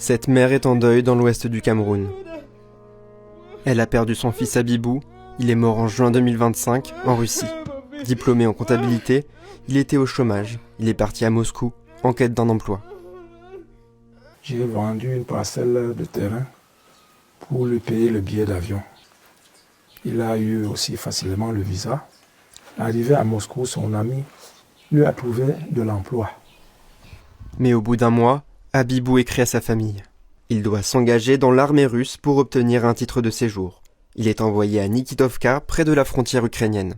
Cette mère est en deuil dans l'ouest du Cameroun. Elle a perdu son fils Abibou, il est mort en juin 2025 en Russie. Diplômé en comptabilité, il était au chômage. Il est parti à Moscou en quête d'un emploi. J'ai vendu une parcelle de terrain pour lui payer le billet d'avion. Il a eu aussi facilement le visa. Arrivé à Moscou, son ami lui a trouvé de l'emploi. Mais au bout d'un mois, Abibou écrit à sa famille. Il doit s'engager dans l'armée russe pour obtenir un titre de séjour. Il est envoyé à Nikitovka, près de la frontière ukrainienne.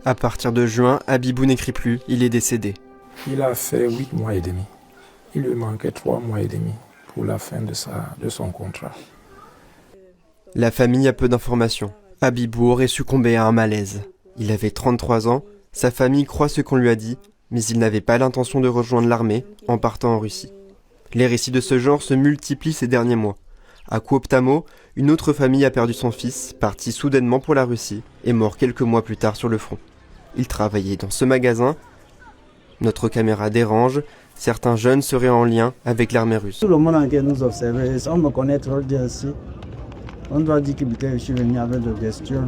À partir de juin, Abibou n'écrit plus, il est décédé. Il a fait 8 mois et demi. Il lui manquait 3 mois et demi pour la fin de son contrat. La famille a peu d'informations. Abibou aurait succombé à un malaise. Il avait 33 ans, sa famille croit ce qu'on lui a dit, mais il n'avait pas l'intention de rejoindre l'armée en partant en Russie. Les récits de ce genre se multiplient ces derniers mois. À Kuoptamo, une autre famille a perdu son fils, parti soudainement pour la Russie, et mort quelques mois plus tard sur le front. Il travaillait dans ce magasin. Notre caméra dérange, certains jeunes seraient en lien avec l'armée russe. Tout le monde entier nous observait, on me connaît trop bien ici. On doit dire que je suis venu avec de gestion.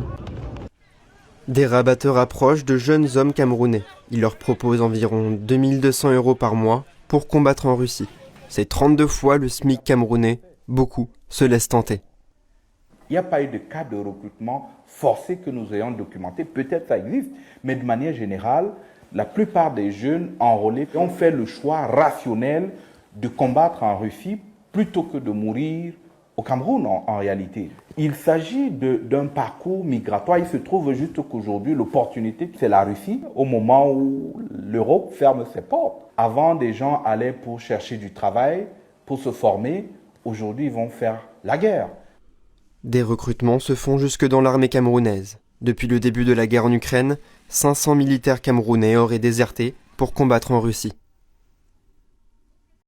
Des rabatteurs approchent de jeunes hommes camerounais. Ils leur proposent environ 2200 € par mois pour combattre en Russie. C'est 32 fois le SMIC camerounais. Beaucoup se laissent tenter. Il n'y a pas eu de cas de recrutement forcé que nous ayons documenté. Peut-être ça existe, mais de manière générale, la plupart des jeunes enrôlés ont fait le choix rationnel de combattre en Russie plutôt que de mourir au Cameroun en réalité. Il s'agit d'un parcours migratoire. Il se trouve juste qu'aujourd'hui, l'opportunité, c'est la Russie, au moment où l'Europe ferme ses portes. Avant, des gens allaient pour chercher du travail, pour se former. Aujourd'hui, ils vont faire la guerre. Des recrutements se font jusque dans l'armée camerounaise. Depuis le début de la guerre en Ukraine, 500 militaires camerounais auraient déserté pour combattre en Russie.